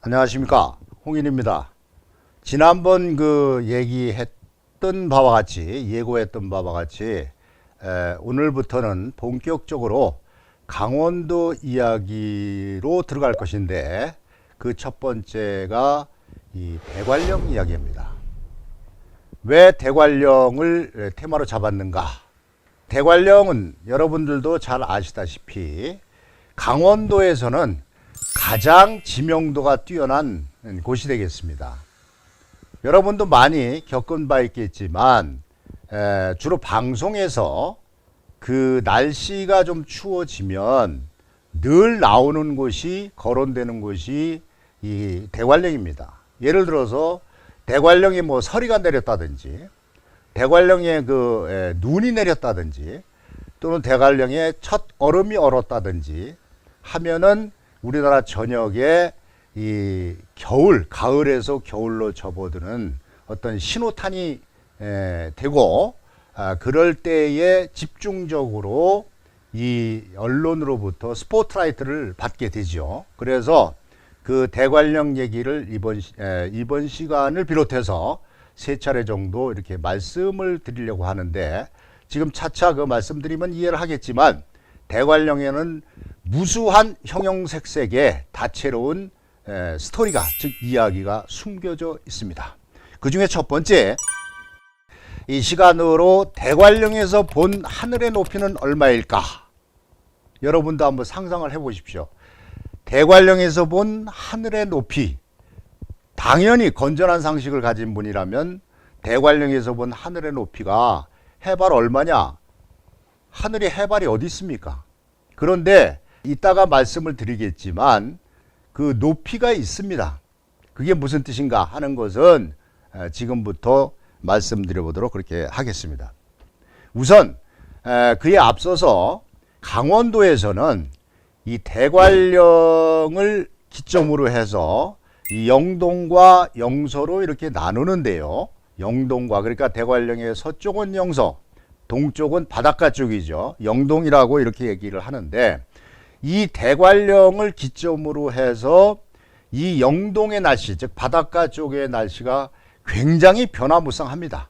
안녕하십니까, 홍인입니다. 지난번 얘기했던 바와 같이, 예고했던 바와 같이 오늘부터는 본격적으로 강원도 이야기로 들어갈 것인데, 그 첫 번째가 이 대관령 이야기입니다. 왜 대관령을 테마로 잡았는가? 대관령은 여러분들도 잘 아시다시피 강원도에서는 가장 지명도가 뛰어난 곳이 되겠습니다. 여러분도 많이 겪은 바 있겠지만 주로 방송에서 그 날씨가 좀 추워지면 늘 나오는 곳이, 거론되는 곳이 이 대관령입니다. 예를 들어서 대관령에 뭐 서리가 내렸다든지, 대관령에 눈이 내렸다든지, 또는 대관령에 첫 얼음이 얼었다든지 하면은 우리나라 전역에 이 가을에서 겨울로 접어드는 어떤 신호탄이 되고, 그럴 때에 집중적으로 이 언론으로부터 스포트라이트를 받게 되죠. 그래서 그 대관령 얘기를 이번 시간을 비롯해서 세 차례 정도 이렇게 말씀을 드리려고 하는데, 지금 차차 그 말씀드리면 이해를 하겠지만 대관령에는 무수한 형형색색의 다채로운 스토리가, 즉 이야기가 숨겨져 있습니다. 그 중에 첫 번째, 이 시간으로 대관령에서 본 하늘의 높이는 얼마일까? 여러분도 한번 상상을 해 보십시오. 대관령에서 본 하늘의 높이, 당연히 건전한 상식을 가진 분이라면 대관령에서 본 하늘의 높이가 해발 얼마냐? 하늘의 해발이 어디 있습니까? 그런데 이따가 말씀을 드리겠지만 그 높이가 있습니다. 그게 무슨 뜻인가 하는 것은 지금부터 말씀드려 보도록 그렇게 하겠습니다. 우선 그에 앞서서 강원도에서는 이 대관령을 기점으로 해서 이 영동과 영서로 이렇게 나누는데요. 영동과, 그러니까 대관령의 서쪽은 영서, 동쪽은 바닷가 쪽이죠. 영동이라고 이렇게 얘기를 하는데, 이 대관령을 기점으로 해서 이 영동의 날씨, 즉 바닷가 쪽의 날씨가 굉장히 변화무쌍합니다.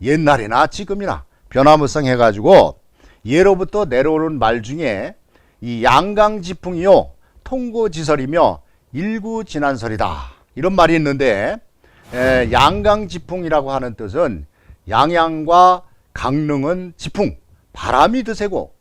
옛날이나 지금이나 변화무쌍해 가지고 예로부터 내려오는 말 중에 이 양강지풍이요 통고지설이며 일구진한설이다, 이런 말이 있는데, 양강지풍이라고 하는 뜻은 양양과 강릉은 지풍, 바람이 드세고,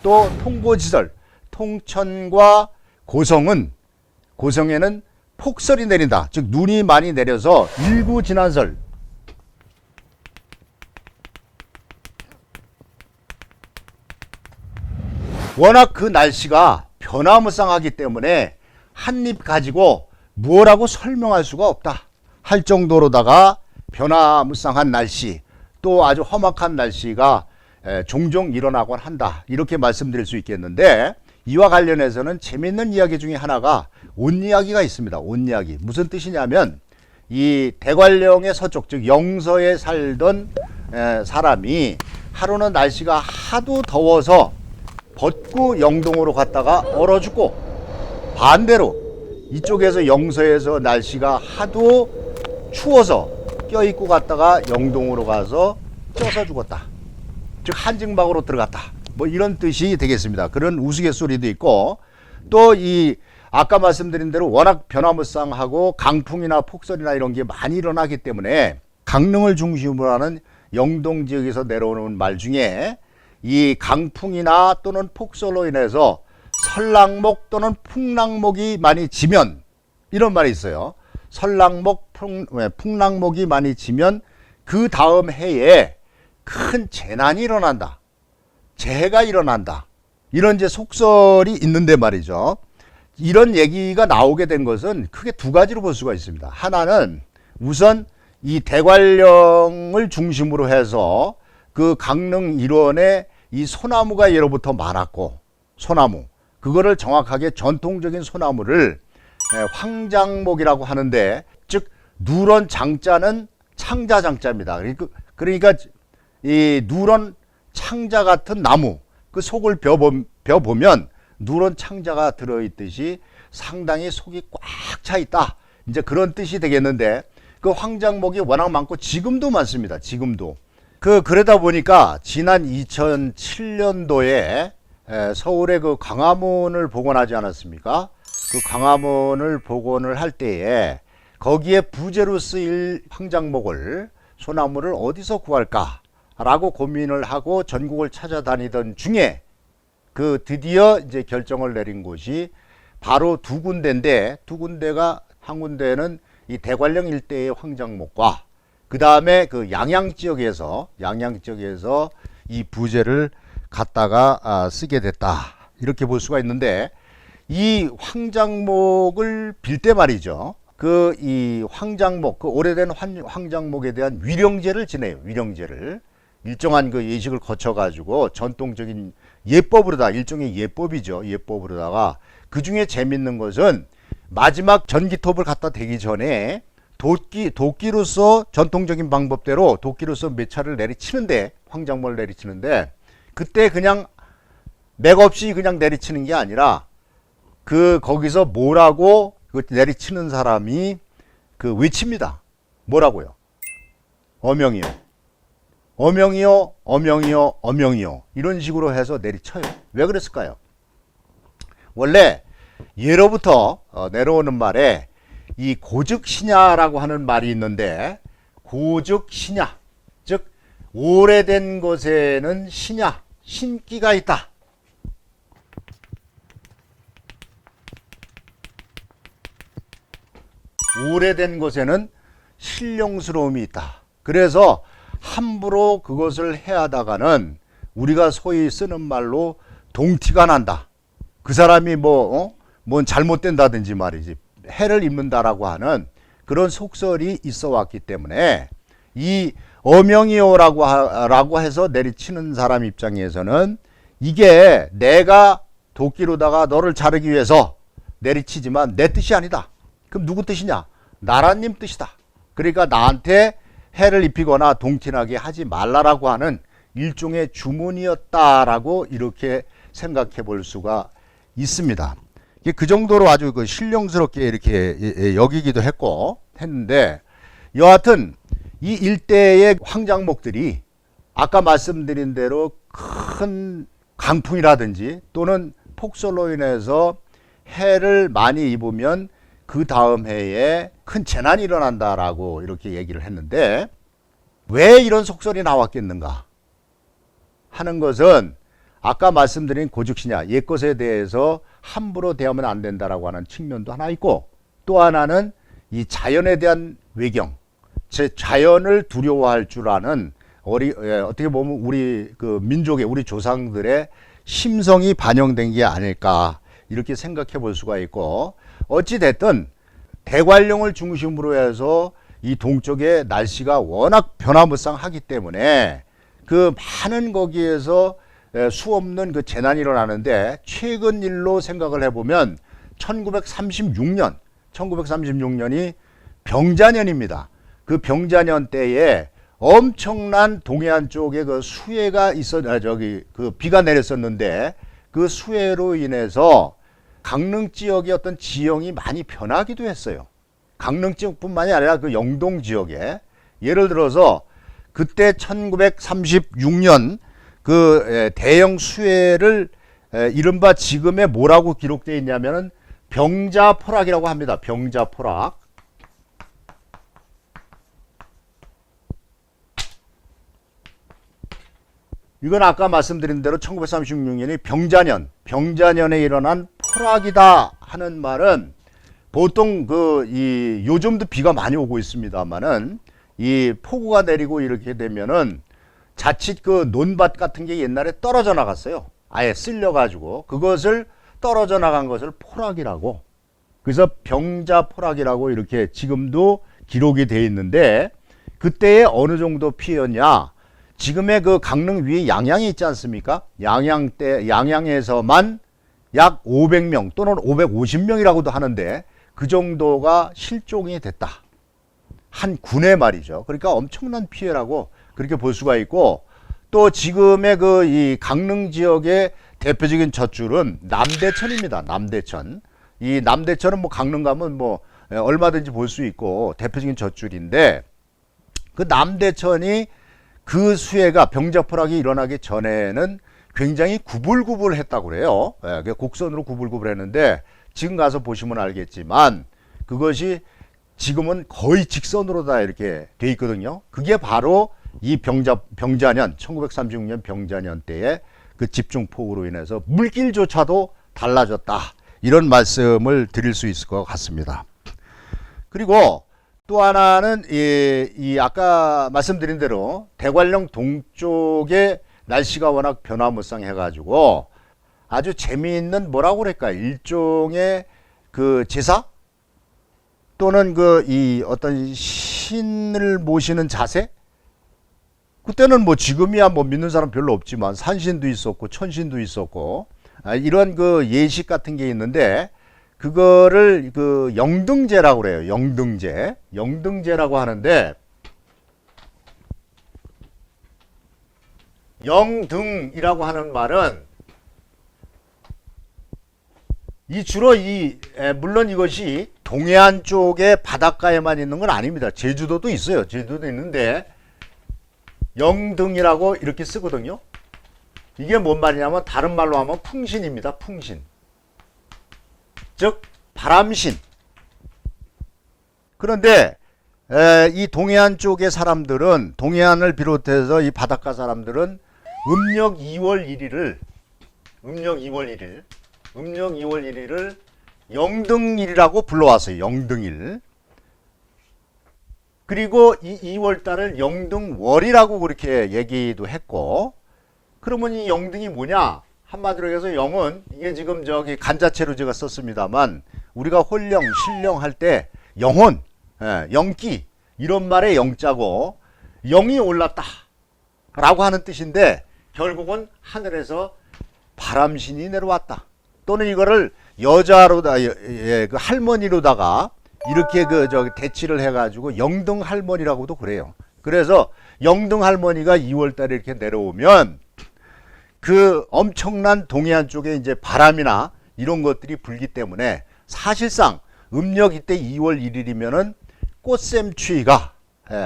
또 통고지설, 통천과 고성에는 폭설이 내린다, 즉 눈이 많이 내려서 일구진한설, 워낙 그 날씨가 변화무쌍하기 때문에 한입 가지고 뭐라고 설명할 수가 없다 할 정도로다가 변화무쌍한 날씨, 또 아주 험악한 날씨가 종종 일어나곤 한다, 이렇게 말씀드릴 수 있겠는데, 이와 관련해서는 재미있는 이야기 중에 하나가 온 이야기가 있습니다. 온 이야기. 무슨 뜻이냐면, 이 대관령의 서쪽, 즉 영서에 살던 사람이 하루는 날씨가 하도 더워서 벗고 영동으로 갔다가 얼어 죽고, 반대로 이쪽에서 영서에서 날씨가 하도 추워서 껴입고 갔다가 영동으로 가서 쪄서 죽었다, 즉 한증막으로 들어갔다, 뭐 이런 뜻이 되겠습니다. 그런 우스갯소리도 있고, 또 이 아까 말씀드린 대로 워낙 변화무쌍하고 강풍이나 폭설이나 이런 게 많이 일어나기 때문에 강릉을 중심으로 하는 영동 지역에서 내려오는 말 중에 이 강풍이나 또는 폭설로 인해서 설랑목 또는 풍랑목이 많이 지면, 이런 말이 있어요. 설랑목, 풍랑목이 많이 지면 그 다음 해에 큰 재난이 일어난다, 재해가 일어난다, 이런 이제 속설이 있는데 말이죠. 이런 얘기가 나오게 된 것은 크게 두 가지로 볼 수가 있습니다. 하나는 우선 이 대관령을 중심으로 해서 그 강릉 일원에 이 소나무가 예로부터 많았고, 소나무, 그거를 정확하게 전통적인 소나무를 황장목이라고 하는데, 즉 누런 장자는 창자 장자입니다. 그러니까 이 누런 창자 같은 나무, 그 속을 벼보면 누런 창자가 들어있듯이 상당히 속이 꽉 차 있다, 이제 그런 뜻이 되겠는데, 그 황장목이 워낙 많고 지금도 많습니다. 지금도. 그러다 보니까 지난 2007년도에 서울의 그 광화문을 복원하지 않았습니까? 그 광화문을 복원을 할 때에 거기에 부재로 쓰일 황장목을, 소나무를 어디서 구할까 라고 고민을 하고 전국을 찾아다니던 중에 그 드디어 이제 결정을 내린 곳이 바로 두 군데인데, 두 군데가, 한 군데는 이 대관령 일대의 황장목과 그 다음에 그 양양 지역에서 이 부재를 갖다가 쓰게 됐다, 이렇게 볼 수가 있는데, 이 황장목을 빌 때 말이죠, 그 이 황장목, 그 오래된 황장목에 대한 위령제를 지내요. 위령제를 일정한 그 예식을 거쳐 가지고 전통적인 예법으로다, 일종의 예법이죠. 예법으로다가 그 중에 재밌는 것은 마지막 전기톱을 갖다 대기 전에 도끼로서 전통적인 방법대로 도끼로서 몇 차를 내리치는데, 황장목을 내리치는데, 그때 그냥 맥없이 그냥 내리치는 게 아니라 거기서 뭐라고 그 내리치는 사람이 그 외칩니다. 뭐라고요? 어명이요. 어명이요, 어명이요, 어명이요. 이런 식으로 해서 내리쳐요. 왜 그랬을까요? 원래 예로부터 내려오는 말에 이 고즉시냐라고 하는 말이 있는데, 고즉시냐, 즉 오래된 것에는 시냐, 신기가 있다. 오래된 것에는 신령스러움이 있다. 그래서 함부로 그것을 해하다가는 우리가 소위 쓰는 말로 동티가 난다. 그 사람이 뭔 잘못된다든지 말이지, 해를 입는다라고 하는 그런 속설이 있어 왔기 때문에, 이 어명이요라고 해서 내리치는 사람 입장에서는 이게 내가 도끼로다가 너를 자르기 위해서 내리치지만 내 뜻이 아니다. 그럼 누구 뜻이냐? 나라님 뜻이다. 그러니까 나한테 해를 입히거나 동티나게 하지 말라라고 하는 일종의 주문이었다라고 이렇게 생각해 볼 수가 있습니다. 그 정도로 아주 그 신령스럽게 이렇게 여기기도 했는데, 여하튼 이 일대의 황장목들이 아까 말씀드린 대로 큰 강풍이라든지 또는 폭설로 인해서 해를 많이 입으면 그 다음 해에 큰 재난이 일어난다라고 이렇게 얘기를 했는데, 왜 이런 속설이 나왔겠는가 하는 것은 아까 말씀드린 고즉시냐, 옛것에 대해서 함부로 대하면 안 된다라고 하는 측면도 하나 있고, 또 하나는 이 자연에 대한 외경, 제 자연을 두려워할 줄 아는 어떻게 보면 우리 그 민족의, 우리 조상들의 심성이 반영된 게 아닐까, 이렇게 생각해 볼 수가 있고, 어찌 됐든 대관령을 중심으로 해서 이 동쪽의 날씨가 워낙 변화무쌍하기 때문에 그 많은 거기에서 수없는 그 재난이 일어나는데, 최근 일로 생각을 해보면 1936년이 병자년입니다. 그 병자년 때에 엄청난 동해안 쪽에 그 수해가 그 비가 내렸었는데, 그 수해로 인해서 강릉 지역의 어떤 지형이 많이 변하기도 했어요. 강릉 지역뿐만이 아니라 그 영동 지역에, 예를 들어서 그때 1936년 그 대형 수해를 이른바 지금의 뭐라고 기록되어 있냐면은 병자포락이라고 합니다. 병자포락. 이건 아까 말씀드린 대로 1936년이 병자년에 일어난 포락이다 하는 말은, 보통 요즘도 비가 많이 오고 있습니다만은, 이 폭우가 내리고 이렇게 되면은 자칫 그 논밭 같은 게 옛날에 떨어져 나갔어요. 아예 쓸려가지고 그것을 떨어져 나간 것을 포락이라고, 그래서 병자포락이라고 이렇게 지금도 기록이 돼 있는데, 그때에 어느 정도 피해였냐? 지금의 그 강릉 위에 양양이 있지 않습니까? 양양에서만 약 500명 또는 550명이라고도 하는데, 그 정도가 실종이 됐다. 한 군에 말이죠. 그러니까 엄청난 피해라고 그렇게 볼 수가 있고, 또 지금의 이 강릉 지역의 대표적인 젖줄은 남대천입니다. 남대천. 이 남대천은 강릉 가면 얼마든지 볼 수 있고 대표적인 젖줄인데, 그 남대천이 그 수해가 병자포락이 일어나기 전에는 굉장히 구불구불했다고 그래요. 곡선으로 구불구불했는데 지금 가서 보시면 알겠지만 그것이 지금은 거의 직선으로 다 이렇게 돼 있거든요. 그게 바로 이 병자년 1936년 병자년 때의 그 집중폭우로 인해서 물길조차도 달라졌다, 이런 말씀을 드릴 수 있을 것 같습니다. 그리고 또 하나는 이 아까 말씀드린 대로 대관령 동쪽의 날씨가 워낙 변화무쌍해 가지고 아주 재미있는, 뭐라고 그럴까, 일종의 그 제사 또는 그 이 어떤 신을 모시는 자세, 그때는 뭐 지금이야 뭐 믿는 사람 별로 없지만 산신도 있었고 천신도 있었고 이런 그 예식 같은 게 있는데, 그거를 그 영등제라고 그래요. 영등제라고 하는데, 영등이라고 하는 말은 주로 물론 이것이 동해안 쪽의 바닷가에만 있는 건 아닙니다. 제주도도 있어요. 제주도도 있는데 영등이라고 이렇게 쓰거든요. 이게 뭔 말이냐면 다른 말로 하면 풍신입니다. 풍신. 즉 바람신. 그런데 이 동해안 쪽의 사람들은, 동해안을 비롯해서 이 바닷가 사람들은 음력 2월 1일을 영등일이라고 불러왔어요. 영등일. 그리고 이 2월달을 영등월이라고 그렇게 얘기도 했고, 그러면 이 영등이 뭐냐? 한마디로 해서 영은, 이게 지금 저기 간자체로 제가 썼습니다만, 우리가 홀령, 신령 할 때 영혼, 영기, 이런 말의 영자고, 영이 올랐다 라고 하는 뜻인데, 결국은 하늘에서 바람신이 내려왔다. 또는 이거를 여자로다, 그 할머니로다가 이렇게 대치를 해가지고 영등 할머니라고도 그래요. 그래서 영등 할머니가 2월달에 이렇게 내려오면 그 엄청난 동해안 쪽에 이제 바람이나 이런 것들이 불기 때문에, 사실상 음력 이때 2월 1일이면은 꽃샘추위가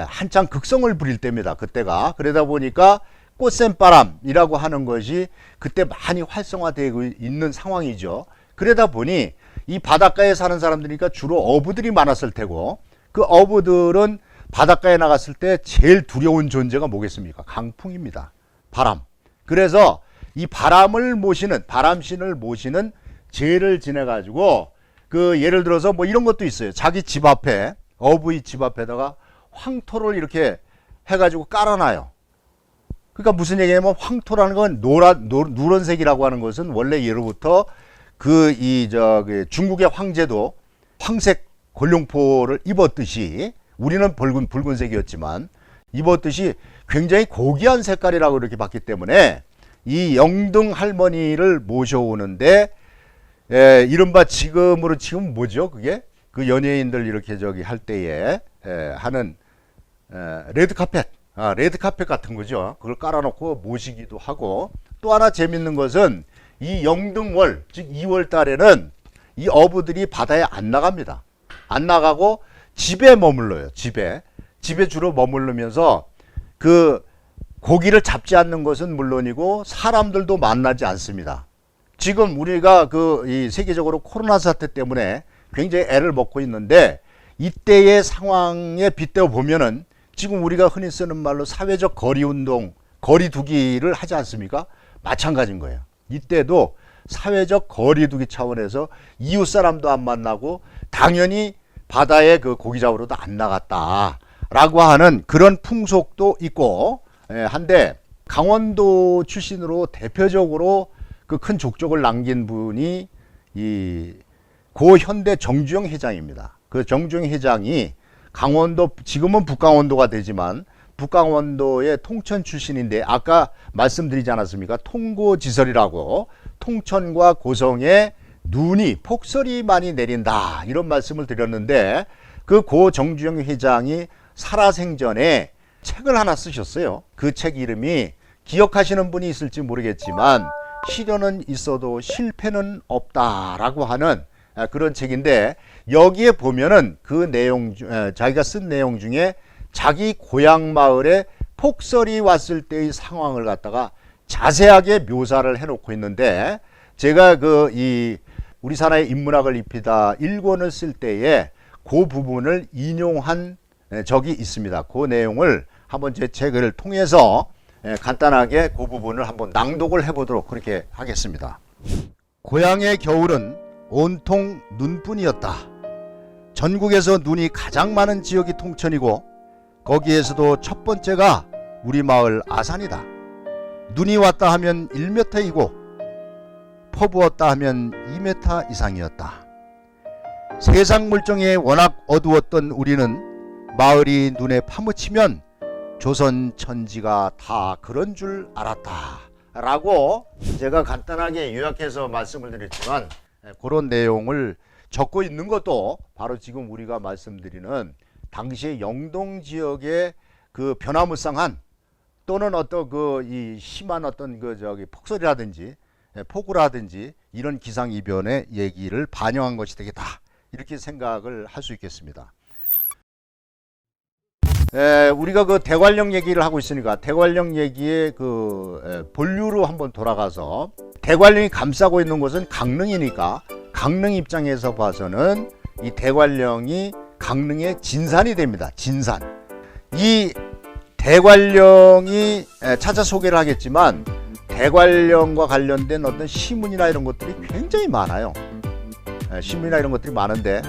한창 극성을 부릴 때입니다. 그때가. 그러다 보니까 꽃샘바람이라고 하는 것이 그때 많이 활성화되고 있는 상황이죠. 그러다 보니 이 바닷가에 사는 사람들이니까 주로 어부들이 많았을 테고, 그 어부들은 바닷가에 나갔을 때 제일 두려운 존재가 뭐겠습니까? 강풍입니다. 바람. 그래서 이 바람을 모시는, 바람신을 모시는 제를 지내 가지고, 그 예를 들어서 뭐 이런 것도 있어요. 자기 집 앞에, 어부의 집 앞에다가 황토를 이렇게 해 가지고 깔아놔요. 그러니까 무슨 얘기냐면, 황토라는 건 누런색이라고 하는 것은 원래 예로부터 중국의 황제도 황색 골룡포를 입었듯이, 우리는 붉은색이었지만 입었듯이 굉장히 고귀한 색깔이라고 이렇게 봤기 때문에, 이 영등 할머니를 모셔오는데, 이른바 지금 뭐죠? 그게 그 연예인들 이렇게 할 때에 하는 레드카펫, 레드카펫 같은 거죠. 그걸 깔아놓고 모시기도 하고, 또 하나 재밌는 것은 이 영등월, 즉 2월 달에는 이 어부들이 바다에 안 나갑니다. 안 나가고 집에 머물러요. 집에 주로 머무르면서 그 고기를 잡지 않는 것은 물론이고 사람들도 만나지 않습니다. 지금 우리가 이 세계적으로 코로나 사태 때문에 굉장히 애를 먹고 있는데, 이때의 상황에 빗대어 보면은 지금 우리가 흔히 쓰는 말로 사회적 거리운동, 거리두기를 하지 않습니까? 마찬가지인 거예요. 이때도 사회적 거리두기 차원에서 이웃 사람도 안 만나고 당연히 바다에 그 고기 잡으러도 안 나갔다라고 하는 그런 풍속도 있고 한데, 강원도 출신으로 대표적으로 그 큰 족적을 남긴 분이 이 고현대 정주영 회장입니다. 그 정주영 회장이 강원도, 지금은 북강원도가 되지만 북강원도의 통천 출신인데, 아까 말씀드리지 않았습니까? 통고지설이라고, 통천과 고성에 눈이, 폭설이 많이 내린다, 이런 말씀을 드렸는데, 그 고 정주영 회장이 살아생전에 책을 하나 쓰셨어요. 그 책 이름이, 기억하시는 분이 있을지 모르겠지만 시련은 있어도 실패는 없다라고 하는 그런 책인데, 여기에 보면은 그 내용 자기가 쓴 내용 중에 자기 고향 마을에 폭설이 왔을 때의 상황을 갖다가 자세하게 묘사를 해놓고 있는데, 제가 이 우리 사나이 인문학을 입히다 1권을 쓸 때에 그 부분을 인용한 적이 있습니다. 그 내용을 한번 제 책을 통해서 간단하게 그 부분을 한번 낭독을 해보도록 그렇게 하겠습니다. 고향의 겨울은 온통 눈뿐이었다. 전국에서 눈이 가장 많은 지역이 통천이고 거기에서도 첫 번째가 우리 마을 아산이다. 눈이 왔다 하면 1m이고 퍼부었다 하면 2m 이상이었다. 세상 물정에 워낙 어두웠던 우리는 마을이 눈에 파묻히면 조선 천지가 다 그런 줄 알았다 라고 제가 간단하게 요약해서 말씀을 드렸지만, 그런 내용을 적고 있는 것도 바로 지금 우리가 말씀드리는 당시의 영동 지역의 그 변화무쌍한 또는 어떤 이 심한 어떤 폭설이라든지 폭우라든지 이런 기상이변의 얘기를 반영한 것이 되겠다, 이렇게 생각을 할 수 있겠습니다. 우리가 그 대관령 얘기를 하고 있으니까 대관령 얘기의 본류로 한번 돌아가서, 대관령이 감싸고 있는 곳은 강릉이니까 강릉 입장에서 봐서는 이 대관령이 강릉의 진산이 됩니다. 진산. 이 대관령이 차차 소개를 하겠지만 대관령과 관련된 어떤 시문이나 이런 것들이 굉장히 많아요. 시문이나 이런 것들이 많은데,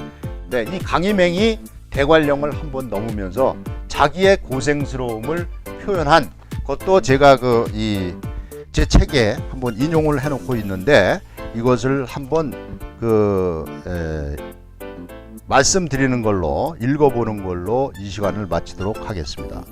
이 강희맹이 대관령을 한번 넘으면서 자기의 고생스러움을 표현한 것도 제가 제 책에 한번 인용을 해놓고 있는데, 이것을 한번 말씀드리는 걸로, 읽어보는 걸로 이 시간을 마치도록 하겠습니다.